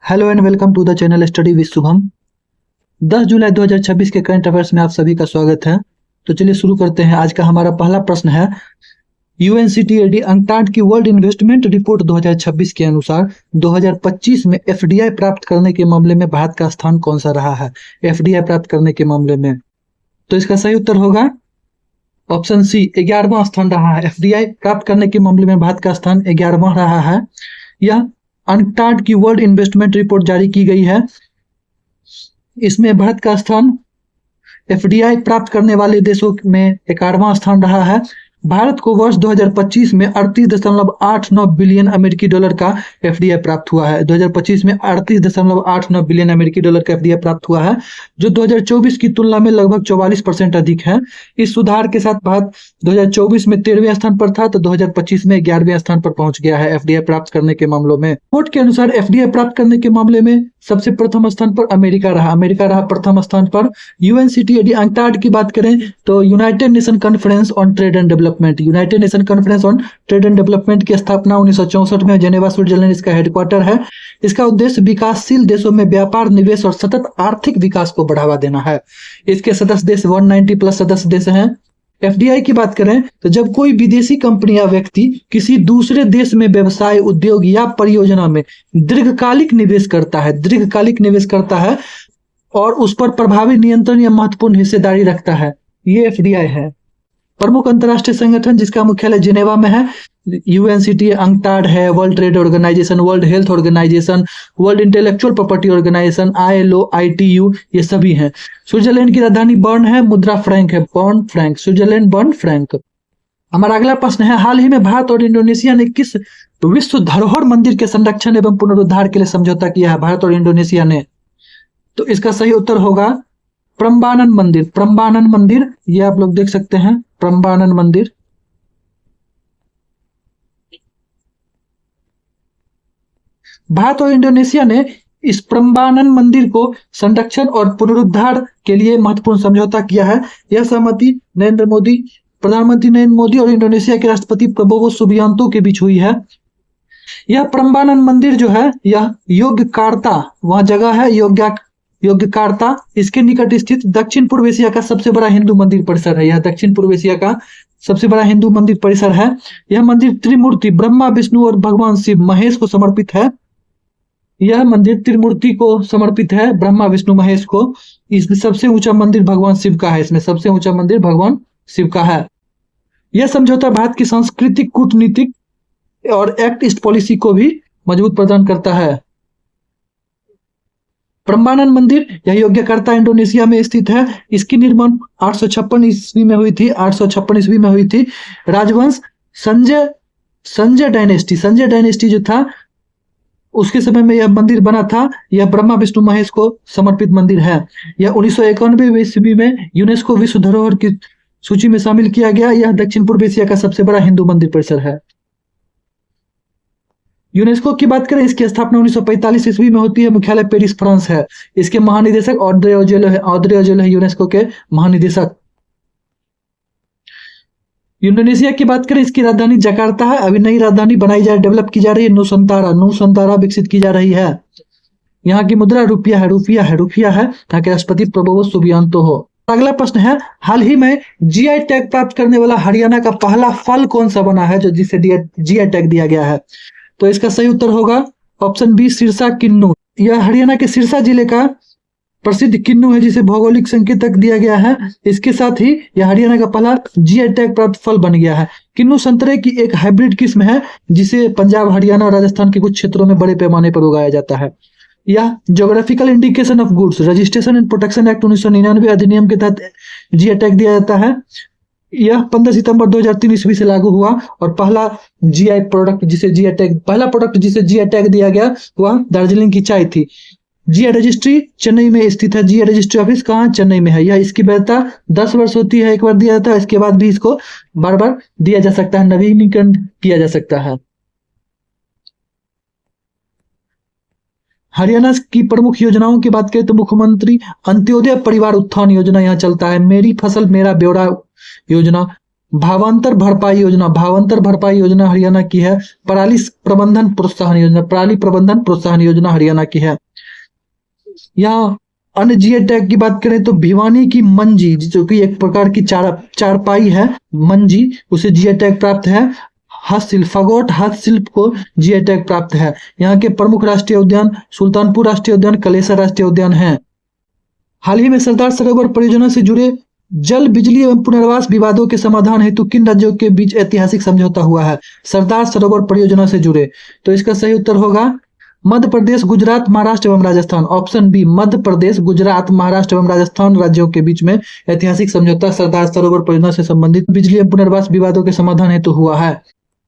Hello and welcome to the channel study with Shubham. 10 जुलाई 2026 के current affairs में आप सभी का स्वागत है। तो चलिए शुरू करते हैं। आज का हमारा पहला प्रश्न है, यूएनसीटीएडी अंकटाड की वर्ल्ड इन्वेस्टमेंट रिपोर्ट 2026 के अनुसार 2025 में एफडीआई प्राप्त करने के मामले में भारत का स्थान कौन सा रहा है? एफडीआई प्राप्त करने के मामले में, तो इसका सही उत्तर होगा ऑप्शन सी, 11वां स्थान रहा है। एफडीआई प्राप्त करने के मामले में भारत का स्थान 11वां रहा है। यह अंकटाड की वर्ल्ड इन्वेस्टमेंट रिपोर्ट जारी की गई है। इसमें भारत का स्थान एफडीआई प्राप्त करने वाले देशों में 11वां स्थान रहा है। भारत को वर्ष 2025 में 38.89 बिलियन अमेरिकी डॉलर का एफडीआई प्राप्त हुआ है। 2025 में 38.89 बिलियन अमेरिकी डॉलर का एफडीआई प्राप्त हुआ है, जो 2024 की तुलना में लगभग 44% अधिक है। इस सुधार के साथ भारत 2024 में 13वें स्थान पर था, तो 2025 में 11वें स्थान पर पहुंच गया है एफडीआई प्राप्त करने के मामलों में। रिपोर्ट के अनुसार एफडीआई प्राप्त करने के मामले में सबसे प्रथम स्थान पर अमेरिका रहा प्रथम स्थान पर। यूएनसीटीएडी अंकटाड की बात करें तो United nation conference on trade and development, United nation conference on trade and development की स्थापना 1964 में जेनेवा स्विट्जरलैंड इसका हेडक्वार्टर है। इसका उद्देश्य विकासशील देशों में व्यापार, निवेश और सतत आर्थिक विकास को बढ़ावा देना है। इसके सदस्य देश 190 प्लस सदस्य देश हैं। एफडीआई की बात करें तो जब कोई विदेशी कंपनी या व्यक्ति किसी दूसरे देश में व्यवसाय, उद्योग या परियोजना में दीर्घकालिक निवेश करता है और उस पर प्रभावी नियंत्रण या महत्वपूर्ण हिस्सेदारी रखता है, ये एफडीआई है। प्रमुख अंतर्राष्ट्रीय संगठन जिसका मुख्यालय जिनेवा में है, यूएनसीटी, अंकटाड है, world trade organisation, world health organisation, world intellectual property organisation, ILO, ITU, ये सभी हैं। स्विट्जरलैंड की राजधानी बर्न है, मुद्रा फ्रैंक है, burn Frank, Switzerland burn Frank. हमारा अगला प्रश्न है, हाल ही में भारत और इंडोनेशिया ने किस विश्व धरोहर मंदिर के संरक्षण एवं पुनरुद्धार के लिए समझौता किया है? भारत और इंडोनेशिया ने, तो इसका सही उत्तर होगा प्रम्बानन मंदिर। प्रम्बानन मंदिर, ये आप लोग देख सकते हैं, प्रम्बानन मंदिर। भारत और इंडोनेशिया ने इस प्रम्बानन मंदिर को संरक्षण और पुनरुद्धार के लिए महत्वपूर्ण समझौता किया है। यह सहमति प्रधानमंत्री नरेंद्र मोदी और इंडोनेशिया के राष्ट्रपति प्रबोवो सुबियांतो के बीच हुई है। यह प्रम्बानन मंदिर जो है, यह योग्यकार्ता, वहां जगह है योग्यकार्ता, इसके निकट स्थित दक्षिण पूर्व एशिया का सबसे बड़ा हिंदू मंदिर परिसर है। यह दक्षिण पूर्व एशिया का सबसे बड़ा हिंदू मंदिर परिसर है। यह मंदिर त्रिमूर्ति ब्रह्मा, विष्णु और भगवान शिव महेश को समर्पित है। यह मंदिर त्रिमूर्ति को समर्पित है, ब्रह्मा, विष्णु, महेश को। इसमें सबसे ऊंचा मंदिर भगवान शिव का है, इसमें सबसे ऊंचा मंदिर भगवान शिव का है। यह समझौता भारत की सांस्कृतिक, कूटनीतिक और एक्ट ईस्ट पॉलिसी को भी मजबूत प्रदान करता है। प्रम्बानन मंदिर यह योग्यकार्ता इंडोनेशिया में स्थित है। इसकी निर्माण 856 ईस्वी में हुई थी। राजवंश संजय डायनेस्टी जो था, उसके समय में यह मंदिर बना था। यह ब्रह्मा, विष्णु, महेश को समर्पित मंदिर है। यह 1991 ईस्वी में यूनेस्को विश्व धरोहर की सूची में शामिल किया गया। यह दक्षिण पूर्व एशिया का सबसे बड़ा हिंदू मंदिर परिसर है। यूनेस्को की बात करें, इसकी स्थापना 1945 ईस्वी में होती है। मुख्यालय पेरिस, फ्रांस है। इसके महानिदेशक ऑड्रे ऑजेलो है यूनेस्को के महानिदेशक। इंडोनेशिया की बात करें, इसकी राजधानी जकार्ता है। अभी नई राजधानी डेवलप की जा रही है, नुसंतारा विकसित की जा रही है। यहाँ की मुद्रा रुपया है। यहाँ के राष्ट्रपति प्रबोवो सुबियांतो हो। अगला प्रश्न है, हाल ही में जीआई टैग प्राप्त करने वाला हरियाणा का पहला फल कौन सा बना है, जो जिसे जीआई टैग दिया गया है? तो इसका सही उत्तर होगा ऑप्शन बी, सिरसा किन्नू। यह हरियाणा के सिरसा जिले का प्रसिद्ध किन्नू है, जिसे भौगोलिक संकेतक दिया गया है। इसके साथ ही यह हरियाणा का पहला जीआई टैग प्राप्त फल बन गया है। किन्नू संतरे की एक हाइब्रिड किस्म है, जिसे पंजाब, हरियाणा और राजस्थान के कुछ क्षेत्रों में बड़े पैमाने पर उगाया जाता है। यह geographical indication of goods registration and protection act 1999 अधिनियम के तहत जीआई टैग दिया जाता है। यह 15 सितंबर 2003 ईस्वी से लागू हुआ और पहला प्रोडक्ट जिसे जीआई टैग दिया गया वह दार्जिलिंग की चाय थी। जीआई रजिस्ट्री चेन्नई में स्थित है। जीआई रजिस्ट्री ऑफिस कहाँ? चेन्नई में है। यह इसकी वैधता 10 वर्ष होती है, एक बार दिया जाता है, इसके बाद भी इसको बार बार दिया जा सकता है, नवीनीकरण किया जा सकता है। हरियाणा की प्रमुख योजनाओं की बात करें तो मुख्यमंत्री अंत्योदय परिवार उत्थान योजना यहाँ चलता है। मेरी फसल मेरा ब्यौरा योजना, भावांतर भरपाई योजना, भावांतर भरपाई योजना हरियाणा की है। पराली प्रबंधन प्रोत्साहन योजना, पराली प्रबंधन प्रोत्साहन योजना हरियाणा की है। यहाँ अन्य जीए टैग की बात करें तो भिवानी की मंजी, जो कि एक प्रकार की चारपाई है, मंजी, उसे जीए टैग प्राप्त है। हस्तशिल्प, फगोट हस्तशिल्प को जीए टैग प्राप्त है। यहाँ के प्रमुख राष्ट्रीय उद्यान सुल्तानपुर राष्ट्रीय उद्यान, कलेसर राष्ट्रीय उद्यान है। हाल ही में सरदार सरोवर परियोजना से जुड़े जल, बिजली एवं पुनर्वास विवादों के समाधान हेतु किन राज्यों के बीच ऐतिहासिक समझौता हुआ है? सरदार सरोवर परियोजना से जुड़े, तो इसका सही उत्तर होगा मध्य प्रदेश, गुजरात, महाराष्ट्र एवं राजस्थान। ऑप्शन बी, मध्य प्रदेश, गुजरात, महाराष्ट्र एवं राजस्थान राज्यों के बीच में ऐतिहासिक समझौता सरदार सरोवर परियोजना से संबंधित बिजली एवं पुनर्वास विवादों के समाधान हेतु हुआ है।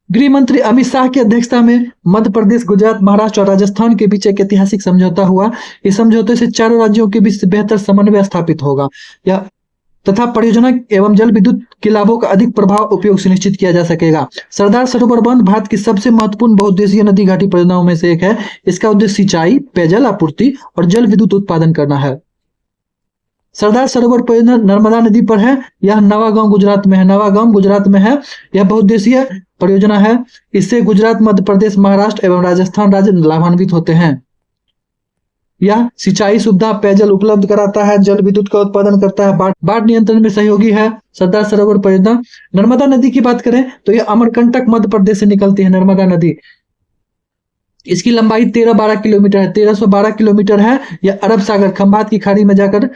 गृह मंत्री अमित शाह की अध्यक्षता में मध्य प्रदेश, गुजरात, महाराष्ट्र और राजस्थान के बीच एक ऐतिहासिक समझौता हुआ। इस समझौते से चारों राज्यों के बीच बेहतर समन्वय स्थापित होगा तथा परियोजना एवं जल विद्युत के लाभों का अधिक प्रभाव उपयोग सुनिश्चित किया जा सकेगा। सरदार सरोवर बांध भारत की सबसे महत्वपूर्ण बहुउद्देशीय नदी घाटी परियोजनाओं में से एक है। इसका उद्देश्य सिंचाई, पेयजल आपूर्ति और जल विद्युत उत्पादन करना है। सरदार सरोवर परियोजना नर्मदा नदी पर है। यह नवागांव गुजरात में है, नवागांव गुजरात में है। यह बहुउद्देशीय परियोजना है। इससे गुजरात, मध्य प्रदेश, महाराष्ट्र एवं राजस्थान राज्य लाभान्वित होते हैं। यह सिंचाई सुविधा, पेयजल उपलब्ध कराता है, जल विद्युत का उत्पादन करता है, बाढ़ नियंत्रण में सहयोगी है। सरदार सरोवर परियोजना। नर्मदा नदी की बात करें तो यह अमरकंटक मध्य प्रदेश से निकलती है। नर्मदा नदी, इसकी लंबाई 1312 किलोमीटर है, 1312 किलोमीटर है। यह अरब सागर, खंभात की खाड़ी में जाकर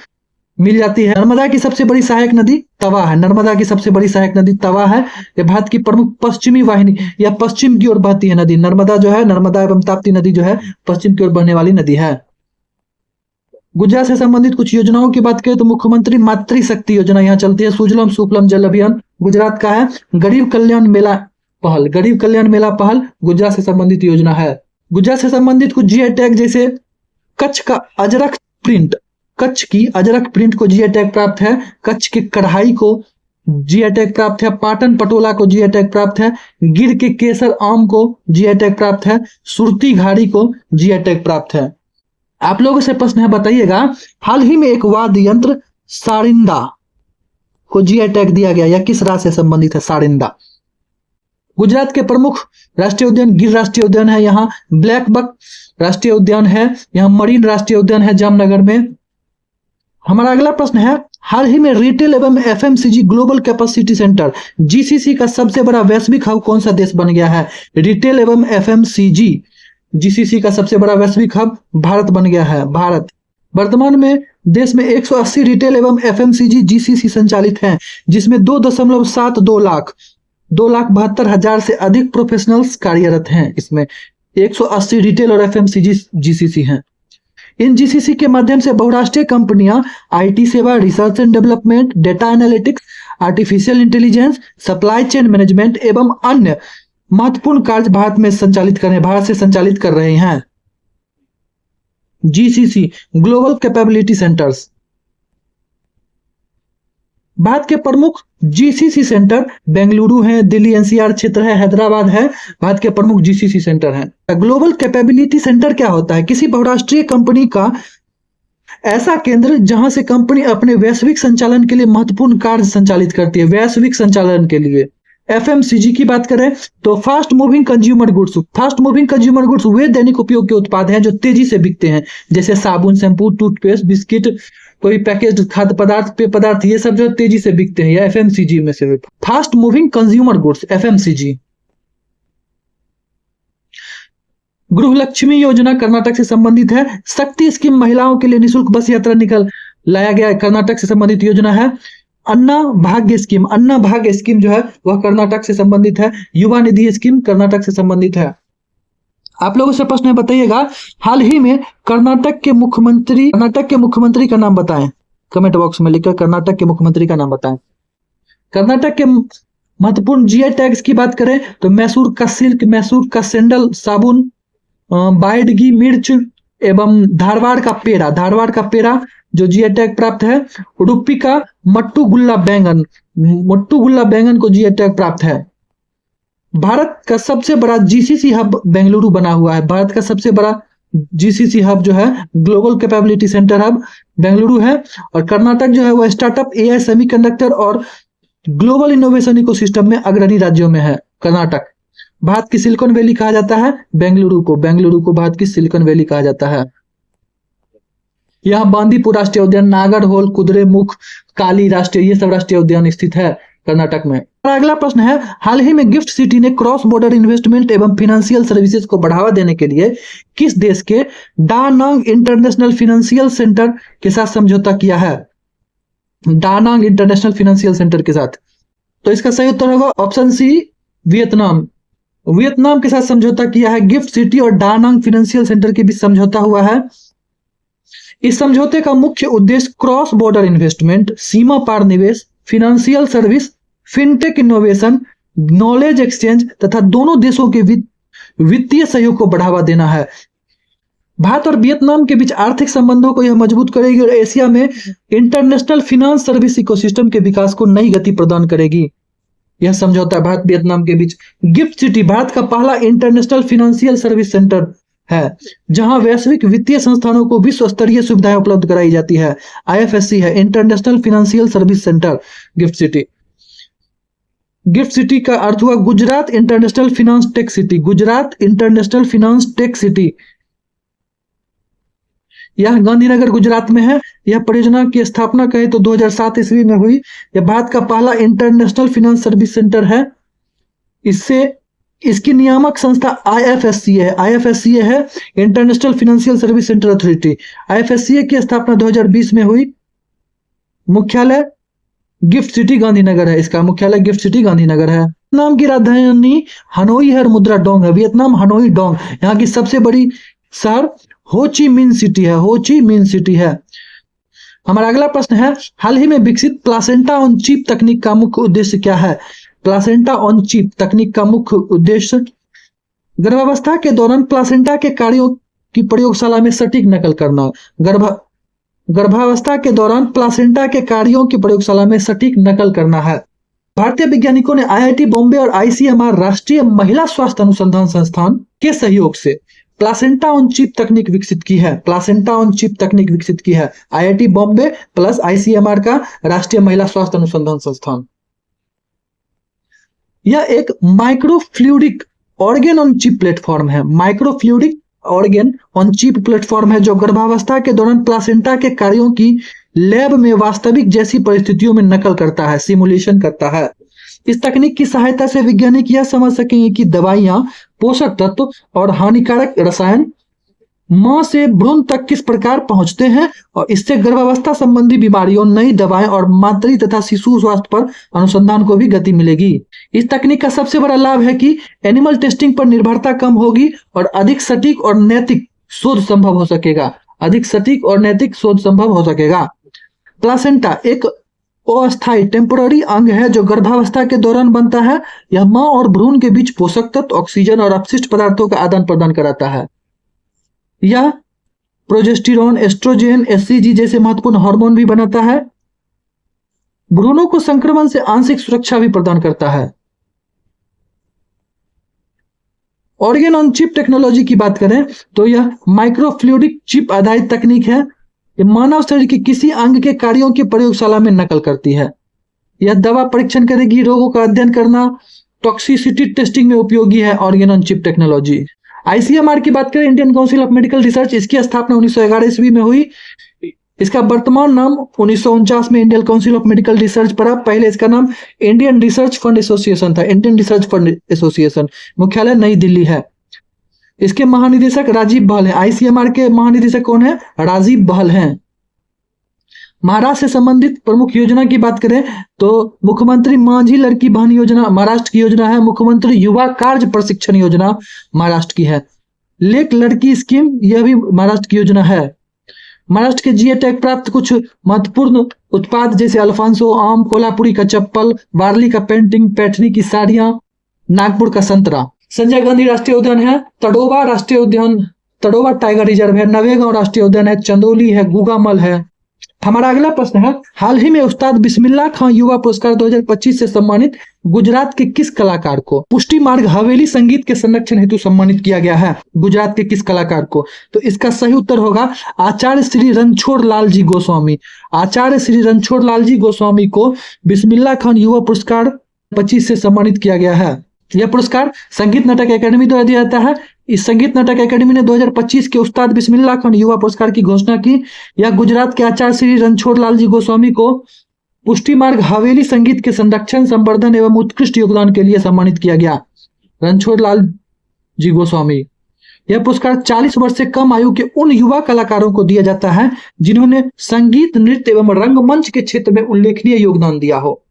मिल जाती है। नर्मदा की सबसे बड़ी सहायक नदी तवा है। नर्मदा की सबसे बड़ी सहायक नदी तवा है। यह भारत की प्रमुख पश्चिमी वाहिनी, यह पश्चिम की ओर बहती है नदी। नर्मदा जो है, नर्मदा एवं ताप्ती नदी जो है पश्चिम की ओर बहने वाली नदी है। गुजरात से संबंधित कुछ योजनाओं की बात करें तो मुख्यमंत्री मातृशक्ति योजना यहाँ चलती है। सुजलम सुफलम जल अभियान गुजरात का है। गरीब कल्याण मेला पहल, गरीब कल्याण मेला पहल गुजरात से संबंधित योजना है। गुजरात से संबंधित कुछ जीआई टैग जैसे कच्छ का अजरक प्रिंट, कच्छ की अजरक प्रिंट को जीआई टैग प्राप्त है। कच्छ के कढ़ाई को जीआई टैग प्राप्त है। पाटन पटोला को जीआई टैग प्राप्त है। गिर के केसर आम को जीआई टैग प्राप्त है। सुरती घाड़ी को जीआई टैग प्राप्त है। आप लोगों से प्रश्न है, बताइएगा हाल ही में एक वाद्य यंत्र सारिंदा को जीआई टैग दिया गया, यह किस राज्य से संबंधित है? सारिंदा। गुजरात के प्रमुख राष्ट्रीय उद्यान गिर राष्ट्रीय उद्यान है। यहाँ ब्लैक बक राष्ट्रीय उद्यान है। यहाँ मरीन राष्ट्रीय उद्यान है जामनगर में। हमारा अगला प्रश्न है, हाल ही में रिटेल एवं FMCG global capacity centre GCC का सबसे बड़ा वैश्विक हब कौन सा देश बन गया है? रिटेल एवं एफएमसीजी जीसीसी का सबसे बड़ा वैश्विक हब भारत बन गया है। भारत। वर्तमान में देश में 180 रिटेल एवं एफएमसीजी जीसीसी संचालित हैं, जिसमें 2.72 लाख 2,72,000 से अधिक प्रोफेशनल्स कार्यरत हैं। इसमें 180 रिटेल और एफएमसीजी जीसीसी हैं। इन जीसीसी के माध्यम से बहुराष्ट्रीय कंपनियां आईटी सेवा, research and development, data analytics, artificial intelligence, supply chain management एवं अन्य महत्वपूर्ण कार्य भारत से संचालित कर रहे हैं। GCC global capability centres. Bharat के प्रमुख जीसीसी सेंटर बेंगलुरु है, दिल्ली एनसीआर क्षेत्र है, हैदराबाद है। भारत के प्रमुख जीसीसी सेंटर हैं। ग्लोबल कैपेबिलिटी सेंटर क्या होता है? किसी बहुराष्ट्रीय कंपनी का ऐसा केंद्र जहां से कंपनी अपने वैश्विक संचालन के लिए महत्वपूर्ण कार्य संचालित करती है। वैश्विक संचालन के लिए एफएमसीजी की बात करें तो fast moving consumer goods. Fast moving consumer goods वे दैनिक उपयोग के उत्पाद हैं जो तेजी से बिकते हैं, जैसे साबुन, शैम्पू, टूथपेस्ट, बिस्किट, कोई पैकेज्ड खाद्य पदार्थ, पेय पदार्थ, ये सब जो तेजी से बिकते हैं, या एफएमसीजी में से fast moving consumer goods FMCG. Gruhalakshmi Yojana Karnataka से संबंधित है। शक्ति स्कीम महिलाओं के लिए निःशुल्क बस यात्रा निकल लाया गया, कर्नाटक से संबंधित योजना है। अन्ना भाग्य स्कीम, अन्ना भाग्य स्कीम जो है वह कर्नाटक से संबंधित है। युवा निधि स्कीम कर्नाटक से संबंधित है। आप लोगों से प्रश्न बताइएगा, हाल ही में कर्नाटक के मुख्यमंत्री का नाम बताएं। कमेंट बॉक्स में लिखकर कर्नाटक के मुख्यमंत्री का नाम बताएं। कर्नाटक के महत्वपूर्ण जीआई टैग्स की बात करें तो मैसूर का सिल्क, मैसूर का सैंडल साबुन, बायडगी मिर्च एवं धारवाड़ का पेड़ा जो जीआई टैग प्राप्त है। उडुपी का मट्टू गुल्ला बैंगन को जीआई टैग प्राप्त है। भारत का सबसे बड़ा जीसीसी हब बेंगलुरु बना हुआ है। भारत का सबसे बड़ा जीसीसी हब जो है global capability centre hub Bengaluru है। और कर्नाटक जो है वह स्टार्टअप, एआई, सेमीकंडक्टर और ग्लोबल इनोवेशन इकोसिस्टम में अग्रणी राज्यों में है कर्नाटक। भारत की सिलिकॉन वैली कहा जाता है बेंगलुरु को भारत की सिलिकॉन वैली कहा जाता है। यहाँ बांदीपुर राष्ट्रीय उद्यान, नागरहोल, कुद्रेमुख, काली राष्ट्रीय, ये सब राष्ट्रीय उद्यान स्थित है कर्नाटक में। और अगला प्रश्न है, हाल ही में गिफ्ट सिटी ने क्रॉस बॉर्डर इन्वेस्टमेंट एवं फाइनेंशियल सर्विसेज को बढ़ावा देने के लिए किस देश के डानांग इंटरनेशनल फाइनेंशियल सेंटर के साथ समझौता किया है? डानांग इंटरनेशनल फाइनेंशियल सेंटर के साथ। तो इसका सही उत्तर होगा ऑप्शन सी, वियतनाम। वियतनाम के साथ समझौता किया है। गिफ्ट सिटी और डानांग फाइनेंशियल सेंटर के बीच समझौता हुआ है। इस समझौते का मुख्य उद्देश्य क्रॉस बॉर्डर इन्वेस्टमेंट, सीमा पार निवेश, financial service, fintech innovation, knowledge exchange तथा दोनों देशों के वित्तीय सहयोग को बढ़ावा देना है। भारत और वियतनाम के बीच आर्थिक संबंधों को यह मजबूत करेगी और एशिया में इंटरनेशनल फाइनेंस सर्विस इकोसिस्टम के विकास को नई गति प्रदान करेगी। यह समझौता भारत वियतनाम के बीच। गिफ्ट सिटी भारत का पहला इंटरनेशनल फाइनेंशियल सर्विस सेंटर है, जहां वैश्विक वित्तीय संस्थानों को विश्व स्तरीय सुविधाएं उपलब्ध कराई जाती है। IFSC है, international financial service centre gift city. Gift city का अर्थ हुआ Gujarat international finance tech city. Gujarat international finance tech city यह गांधीनगर गुजरात में है। यह परियोजना की स्थापना कहें तो 2007 ईस्वी में हुई। यह भारत का पहला इंटरनेशनल फाइनेंस सर्विस सेंटर है। इसकी नियामक संस्था IFSC है। IFSC है, international financial service centre authority. IFSC की स्थापना 2020 में हुई। मुख्यालय गिफ्ट सिटी गांधीनगर है। इसका मुख्यालय गिफ्ट सिटी गांधीनगर है। वियतनाम की राजधानी हनोई है और मुद्रा डोंग है। Vietnam Hanoi Dong. यहाँ की सबसे बड़ी शहर हो ची मिन सिटी है। हो ची मिन सिटी है। हमारा अगला प्रश्न है, हाल ही में विकसित प्लासेंटा ऑन चिप तकनीक का मुख्य उद्देश्य क्या है? प्लासेंटा ऑन चिप तकनीक का मुख्य उद्देश्य गर्भावस्था के दौरान प्लासेंटा के कार्यों की प्रयोगशाला में सटीक नकल करना। गर्भावस्था के दौरान प्लासेंटा के कार्यों की प्रयोगशाला में सटीक नकल करना है। भारतीय वैज्ञानिकों ने IIT बॉम्बे और ICMR राष्ट्रीय महिला स्वास्थ्य अनुसंधान संस्थान के सहयोग से प्लासेंटा ऑन चिप तकनीक विकसित की है। प्लासेंटा ऑन चिप तकनीक विकसित की है IIT बॉम्बे प्लस ICMR का राष्ट्रीय महिला स्वास्थ्य अनुसंधान संस्थान। यह एक माइक्रोफ्लूइडिक ऑर्गेन ऑन चिप प्लेटफॉर्म है। माइक्रोफ्लूइडिक ऑर्गेन ऑन चिप प्लेटफॉर्म है जो गर्भावस्था के दौरान प्लासेंटा के कार्यों की लैब में वास्तविक जैसी परिस्थितियों में नकल करता है, सिमुलेशन करता है। इस तकनीक की सहायता से वैज्ञानिक यह समझ सकेंगे कि दवाइयां, पोषक तत्व और हानिकारक रसायन मां से भ्रूण तक किस प्रकार पहुंचते हैं और इससे गर्भावस्था संबंधी बीमारियों, नई दवाएं और मातृ तथा शिशु स्वास्थ्य पर अनुसंधान को भी गति मिलेगी। इस तकनीक का सबसे बड़ा लाभ है कि एनिमल टेस्टिंग पर निर्भरता कम होगी और अधिक सटीक और नैतिक शोध संभव हो सकेगा। अधिक सटीक और नैतिक शोध संभव हो सकेगा। प्लासेंटा एक अस्थायी टेम्पोररी अंग है जो गर्भावस्था के दौरान बनता है। यह मां और भ्रूण के बीच पोषक तत्व, ऑक्सीजन और अपशिष्ट पदार्थों का आदान प्रदान कराता है। यह प्रोजेस्टेरोन, एस्ट्रोजेन, HCG जैसे महत्वपूर्ण हार्मोन भी बनाता है। भ्रूणों को संक्रमण से आंशिक सुरक्षा भी प्रदान करता है। ऑर्गेन ऑन चिप टेक्नोलॉजी की बात करें तो यह माइक्रोफ्लूइडिक चिप आधारित तकनीक है। यह मानव शरीर के किसी अंग के कार्यों की प्रयोगशाला में नकल करती है। यह दवा परीक्षण करेगी, रोगों का अध्ययन करना, टॉक्सिसिटी टेस्टिंग में उपयोगी है organ on chip technology. ICMR की बात करें, Indian council of medical research, इसकी स्थापना 1911 ईस्वी में हुई। इसका वर्तमान नाम 1949 में Indian council of medical research पड़ा। पहले इसका नाम इंडियन रिसर्च फंड एसोसिएशन था। Indian research fund association. मुख्यालय नई दिल्ली है। इसके महानिदेशक राजीव बहल हैं। ICMR के महानिदेशक कौन है? राजीव बहल हैं। महाराष्ट्र से संबंधित प्रमुख योजना की बात करें तो मुख्यमंत्री माझी लड़की बहन योजना महाराष्ट्र की योजना है। मुख्यमंत्री युवा कार्य प्रशिक्षण योजना महाराष्ट्र की है। लेक लड़की स्कीम यह भी महाराष्ट्र की योजना है। महाराष्ट्र के GI टैग प्राप्त कुछ महत्वपूर्ण उत्पाद जैसे अल्फांसो आम, कोल्हापुरी का चप्पल, वारली का पेंटिंग, पैठनी की साड़ियां, नागपुर का संतरा। संजय गांधी राष्ट्रीय उद्यान है। तड़ोबा राष्ट्रीय उद्यान, तड़ोबा टाइगर रिजर्व है। नवेगांव राष्ट्रीय उद्यान है। चंदौली है। गुगामल है। हमारा अगला प्रश्न है, हाल ही में उस्ताद बिस्मिल्लाह खां युवा पुरस्कार 2025 से सम्मानित गुजरात के किस कलाकार को पुष्टि मार्ग हवेली संगीत के संरक्षण हेतु सम्मानित किया गया है? गुजरात के किस कलाकार को? तो इसका सही उत्तर होगा आचार्य श्री रणछोड़ लाल जी गोस्वामी। आचार्य श्री रणछोड़ लाल जी गोस्वामी को बिस्मिल्लाह खान युवा पुरस्कार 25 से सम्मानित किया गया है। यह पुरस्कार संगीत नाटक अकादमी द्वारा दिया जाता है। इस संगीत नाटक अकादमी ने 2025 के उस्ताद बिस्मिल्लाह खान युवा पुरस्कार की घोषणा की। यह गुजरात के आचार्य श्री रणछोड़ लाल जी गोस्वामी को पुष्टि मार्ग हवेली संगीत के संरक्षण, संवर्धन एवं उत्कृष्ट योगदान के लिए सम्मानित किया गया। रणछोड़ लाल जी गोस्वामी। यह पुरस्कार 40 वर्ष से कम आयु के उन युवा कलाकारों को दिया जाता है जिन्होंने संगीत, नृत्य एवं रंगमंच के क्षेत्र में उल्लेखनीय योगदान दिया हो।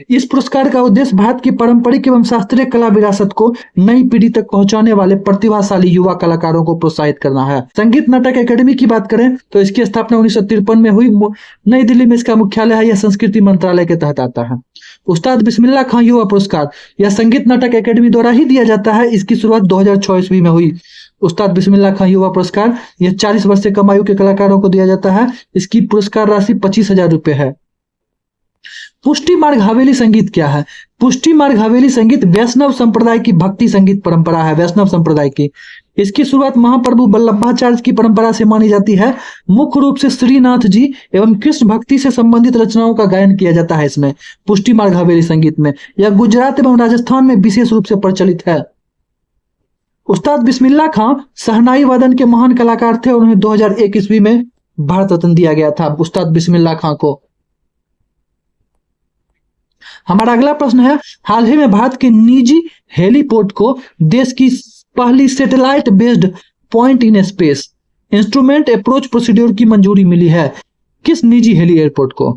इस पुरस्कार का उद्देश्य भारत की पारंपरिक एवं शास्त्रीय कला विरासत को नई पीढ़ी तक पहुंचाने वाले प्रतिभाशाली युवा कलाकारों को प्रोत्साहित करना है। संगीत नाटक अकादमी की बात करें तो इसकी स्थापना 1953 में हुई। नई दिल्ली में इसका मुख्यालय है। यह संस्कृति मंत्रालय के तहत आता है। उस्ताद बिस्मिल्लाह खान युवा पुरस्कार यह संगीत नाटक अकादमी द्वारा ही दिया जाता है। इसकी शुरुआत 2006 ईस्वी में हुई। उस्ताद बिस्मिल्लाह खान युवा पुरस्कार यह 40 वर्ष से कम आयु के कलाकारों को दिया जाता है। इसकी पुरस्कार राशि 25,000 रुपए है। पुष्टि मार्ग हवेली संगीत क्या है? पुष्टि मार्ग हवेली संगीत वैष्णव संप्रदाय की भक्ति संगीत परंपरा है। वैष्णव संप्रदाय की इसकी शुरुआत महाप्रभु वल्लभाचार्य की परंपरा से मानी जाती है। मुख्य रूप से श्रीनाथ जी एवं कृष्ण भक्ति से संबंधित रचनाओं का गायन किया जाता है। इसमें पुष्टि मार्ग हवेली संगीत में यह गुजरात एवं राजस्थान में विशेष रूप से प्रचलित है। उस्ताद बिस्मिल्लाह खां शहनाई वादन के महान कलाकार थे और उन्हें 2001 ईस्वी में भारत रत्न दिया गया था। उस्ताद बिस्मिल्लाह खां को। हमारा अगला प्रश्न है, हाल ही में भारत के निजी हेलीपोर्ट को देश की पहली satellite based point in space instrument approach procedure की मंजूरी मिली है। किस निजी हेली एयरपोर्ट को?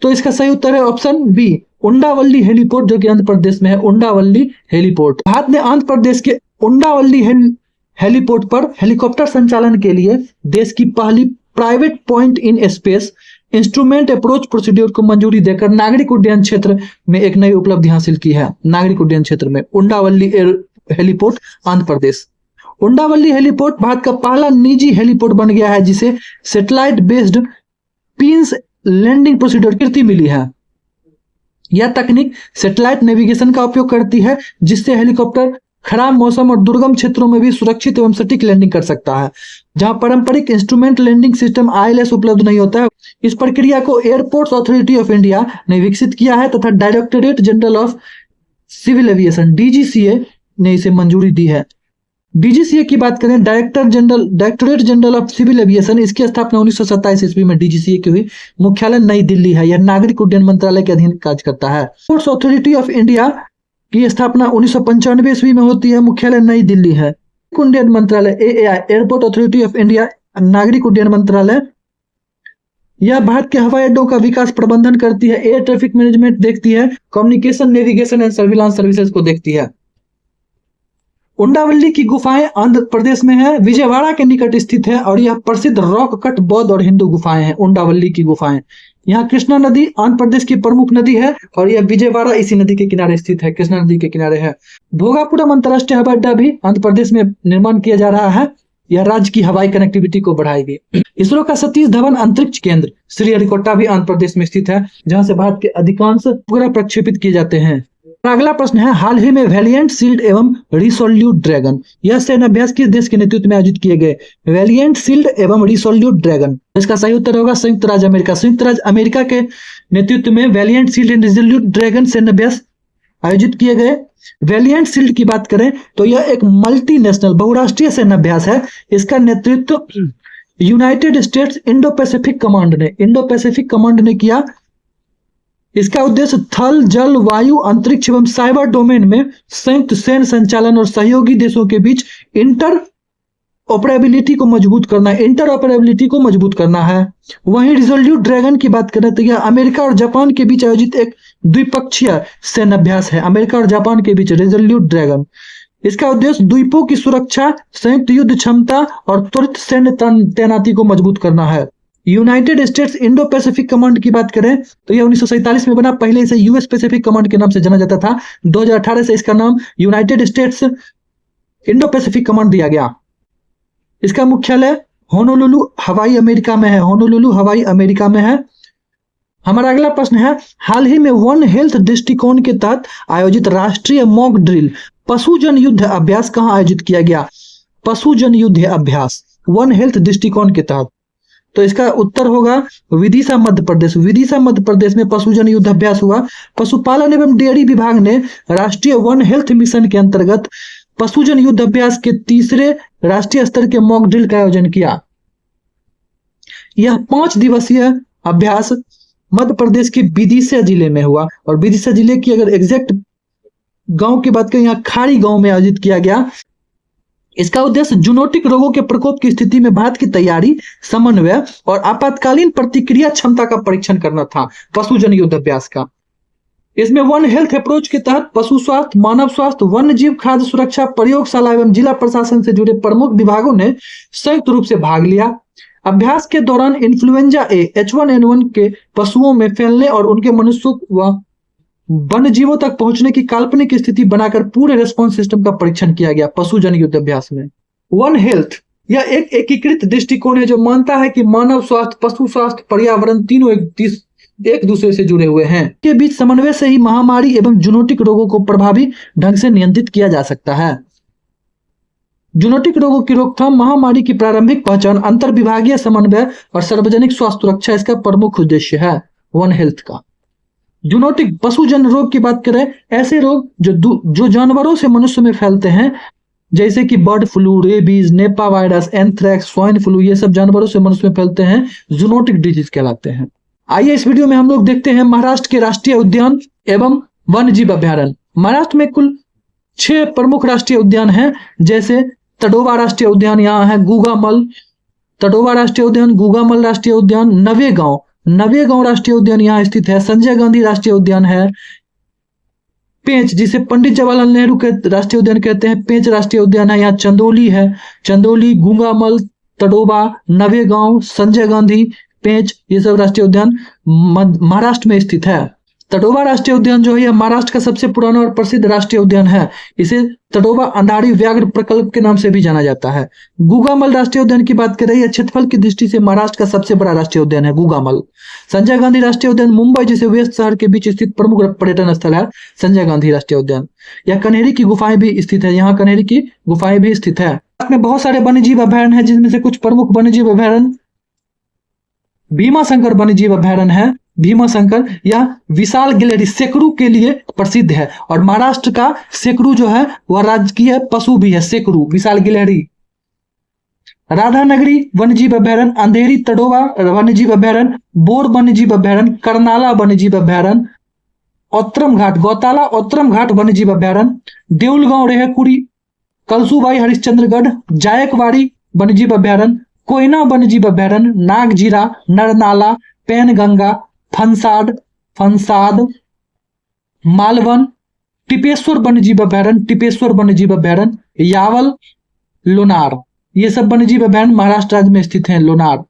तो इसका सही उत्तर है ऑप्शन बी, उंडावल्ली हेलीपोर्ट, जो कि आंध्र प्रदेश में है। उंडावल्ली हेलीपोर्ट। भारत ने आंध्र प्रदेश के उंडावल्ली हेलीपोर्ट पर हेलीकॉप्टर संचालन के लिए देश की पहली private point in space instrument approach procedure को मंजूरी देकर नागरिक उड्डयन क्षेत्र में एक नई उपलब्धि हासिल की है। नागरिक उड्डयन क्षेत्र में उंडावल्ली हेलीपोर्ट, आंध्र प्रदेश। उंडावल्ली हेलीपोर्ट भारत का पहला निजी हेलीपोर्ट बन गया है जिसे satellite based pins landing procedure कीर्ति मिली है। यह तकनीक सैटेलाइट नेविगेशन का उपयोग करती है जिससे हेलीकॉप्टर खराब मौसम और दुर्गम क्षेत्रों में भी सुरक्षित एवं सटीक लैंडिंग कर सकता है, जहां पारंपरिक इंस्ट्रूमेंट लैंडिंग सिस्टम ILS उपलब्ध नहीं होता है। इस प्रक्रिया को एयरपोर्ट्स अथॉरिटी ऑफ इंडिया ने विकसित किया है तथा directorate general of civil aviation DGCA ने इसे मंजूरी दी है। DGCA की बात करें, directorate general of civil aviation, इसकी स्थापना 1927 ईस्वी में DGCA की हुई। मुख्यालय नई दिल्ली है। यह नागरिक उड्डयन मंत्रालय के अधीन कार्य करता है। एयरपोर्ट्स अथॉरिटी ऑफ इंडिया की स्थापना 1995 ईस्वी में होती है। मुख्यालय नई दिल्ली है। उड्डयन मंत्रालय AAI, airport authority of India, नागरिक उड्डयन मंत्रालय, यह भारत के हवाई अड्डों का विकास प्रबंधन करती है। एयर ट्रैफिक मैनेजमेंट देखती है। Communication, navigation and surveillance services को देखती है। उंडावल्ली की गुफाएं आंध्र प्रदेश में है, विजयवाड़ा के निकट स्थित है और यह प्रसिद्ध रॉक कट बौद्ध और हिंदू गुफाएं हैं। उंडावल्ली की गुफाएं। यहाँ कृष्णा नदी आंध्र प्रदेश की प्रमुख नदी है और यह विजयवाड़ा इसी नदी के किनारे स्थित है। कृष्णा नदी के किनारे है। भोगापुरम अंतरराष्ट्रीय हवाई अड्डा भी आंध्र प्रदेश में निर्माण किया जा रहा है। यह राज्य की हवाई कनेक्टिविटी को बढ़ाएगी। इसरो का सतीश धवन अंतरिक्ष केंद्र श्रीहरिकोटा भी आंध्र प्रदेश में स्थित है, जहां से भारत के अधिकांश उपग्रह प्रक्षेपित किए जाते हैं। अगला प्रश्न है, हाल ही में वैलिएंट शील्ड एवं रिसोल्यूट ड्रैगन यह सैन्य अभ्यास किस देश के नेतृत्व में आयोजित किए गए? वैलिएंट शील्ड एवं रिसोल्यूट ड्रैगन। इसका सही उत्तर होगा संयुक्त राज्य अमेरिका। संयुक्त राज्य अमेरिका के नेतृत्व में वैलिएंट शील्ड एंड रिसोल्यूट ड्रैगन सैन्य अभ्यास आयोजित किए गए। वैलिएंट शील्ड की बात करें तो यह एक मल्टीनेशनल बहुराष्ट्रीय सैन्य अभ्यास है। इसका नेतृत्व United states Indo Pacific command ने किया। इसका उद्देश्य थल, जल, वायु, अंतरिक्ष एवं साइबर डोमेन में संयुक्त सैन्य संचालन और सहयोगी देशों के बीच इंटर ऑपरेबिलिटी को मजबूत करना है। वहीं रिजोल्यूट ड्रैगन की बात करें तो यह अमेरिका और जापान के बीच आयोजित एक द्विपक्षीय सैन्य अभ्यास है। अमेरिका और जापान के बीच रिजोल्यूट ड्रैगन। इसका उद्देश्य द्वीपों की सुरक्षा, संयुक्त युद्ध क्षमता और त्वरित सैन्य तैनाती को मजबूत करना है। United states Indo Pacific command की बात करें तो यह 1947 में बना। पहले इसे यूएस पैसिफिक कमांड के नाम से जाना जाता था। 2018 से इसका नाम United states Indo Pacific command दिया गया। इसका मुख्यालय होनोलुलु हवाई अमेरिका में है। हमारा अगला प्रश्न है, हाल ही में वन हेल्थ दृष्टिकोण के तहत आयोजित राष्ट्रीय मॉक ड्रिल पशुजन युद्ध अभ्यास कहाँ आयोजित किया गया? पशुजन युद्ध अभ्यास वन हेल्थ दृष्टिकोण के तहत, तो इसका उत्तर होगा विदिशा मध्य प्रदेश। विदिशा मध्य प्रदेश में पशुजन युद्ध अभ्यास हुआ। पशुपालन एवं डेयरी विभाग ने राष्ट्रीय वन हेल्थ मिशन के अंतर्गत पशुजन युद्ध अभ्यास के तीसरे राष्ट्रीय स्तर के मॉक ड्रिल का आयोजन किया। यह 5 दिवसीय अभ्यास मध्य प्रदेश के विदिशा जिले में हुआ, और विदिशा जिले की अगर एग्जैक्ट गांव की बात करें, यहाँ खाड़ी गांव में आयोजित किया गया। इसका उद्देश्य जूनोटिक रोगों के प्रकोप की स्थिति में भारत की तैयारी, समन्वय और आपातकालीन प्रतिक्रिया क्षमता का परीक्षण करना था। पशुजन युद्ध अभ्यास का इसमें वन हेल्थ अप्रोच के तहत पशु स्वास्थ्य, मानव स्वास्थ्य, वन्य जीव खाद्य सुरक्षा, प्रयोगशाला एवं जिला प्रशासन से जुड़े प्रमुख विभागों ने संयुक्त रूप से भाग लिया। अभ्यास के दौरान इन्फ्लुएंजा ए H1N1 के पशुओं में फैलने और उनके मनुष्यों व वन्य जीवों तक पहुंचने की काल्पनिक स्थिति बनाकर पूरे रेस्पॉन्स सिस्टम का परीक्षण किया गया पशुजन युद्ध अभ्यास में। वन हेल्थ यह एक एकीकृत दृष्टिकोण है जो मानता है कि मानव स्वास्थ्य, पशु स्वास्थ्य, पर्यावरण तीनों एक दूसरे से जुड़े हुए हैं। के बीच समन्वय से ही महामारी एवं जूनोटिक रोगों को प्रभावी ढंग से नियंत्रित किया जा सकता है। जूनोटिक रोगों की रोकथाम, महामारी की प्रारंभिक पहचान, अंतर विभागीय समन्वय और सार्वजनिक स्वास्थ्य सुरक्षा इसका प्रमुख उद्देश्य है वन हेल्थ का। जूनोटिक पशुजन रोग की बात करें, ऐसे रोग जो जानवरों से मनुष्य में फैलते हैं, जैसे कि bird flu, rabies, Nipah virus, anthrax, swine flu, ये सब जानवरों से मनुष्य में फैलते हैं, जूनोटिक डिजीज कहलाते हैं। आइए इस वीडियो में हम लोग देखते हैं महाराष्ट्र के राष्ट्रीय उद्यान एवं वन्य जीव अभ्यारण्य। महाराष्ट्र में कुल 6 प्रमुख राष्ट्रीय उद्यान हैं, जैसे तडोबा राष्ट्रीय उद्यान, यहाँ है गुगामल, तडोबा राष्ट्रीय उद्यान, गुगामल राष्ट्रीय उद्यान, नवेगांव राष्ट्रीय उद्यान यहाँ स्थित है, संजय गांधी राष्ट्रीय उद्यान है, पेंच जिसे पंडित जवाहरलाल नेहरू के राष्ट्रीय उद्यान कहते हैं, पेंच राष्ट्रीय उद्यान है, यहाँ चंदौली है, चंदौली, गुगामल, तडोबा, नवेगांव, संजय गांधी, पेंच, ये सब राष्ट्रीय उद्यान महाराष्ट्र में स्थित है। तडोबा राष्ट्रीय उद्यान जो है महाराष्ट्र का सबसे पुराना और प्रसिद्ध राष्ट्रीय उद्यान है। इसे तडोबा अंधारी व्याघ्र प्रकल्प के नाम से भी जाना जाता है। गुगामल राष्ट्रीय उद्यान की बात करें, यह क्षेत्रफल की दृष्टि से महाराष्ट्र का सबसे बड़ा राष्ट्रीय उद्यान है गुगामल। संजय गांधी राष्ट्रीय उद्यान मुंबई जैसे व्यस्त शहर के बीच स्थित प्रमुख पर्यटन स्थल है संजय गांधी राष्ट्रीय उद्यान। यह कन्हेरी की गुफाएं भी स्थित है, यहाँ कन्हेरी की गुफाएं भी स्थित है। इसमें बहुत सारे वन्यजीव अभयारण्य है, जिनमें से कुछ प्रमुख वन्यजीव अभयारण्य भीमाशंकर वन्यजीव अभयारण्य है। भीमाशंकर यह विशाल गिलहरी सेकरू के लिए प्रसिद्ध है, और महाराष्ट्र का सेकरू जो है वह राजकीय पशु भी है, सेकरू विशाल गिलहरी। राधानगरी वन्यजीव अभयारण्य, अंधेरी तडोबा वन्यजीव अभयारण्य, बोर वन्यजीव अभयारण्य, करनाला वन्यजीव अभयारण्य, औत्रम घाट, गौताला औत्रम घाट वन्यजीव अभयारण्य, देउलगांव रेहकुड़ी, कलसूबाई हरिश्चंद्रगढ़, जायकवाड़ी वन्यजीव अभयारण्य, कोयना वन्यजीव अभयारण्य, नागजीरा, नरनाला, पैनगंगा, फंसाद, मालवन, टिपेश्वर वन्यजीव अभयारण्य, टिपेश्वर वन्यजीव अभयारण्य, यावल, लोनार, ये सब वन्यजीव अभयारण्य महाराष्ट्र राज्य में स्थित हैं। लोनार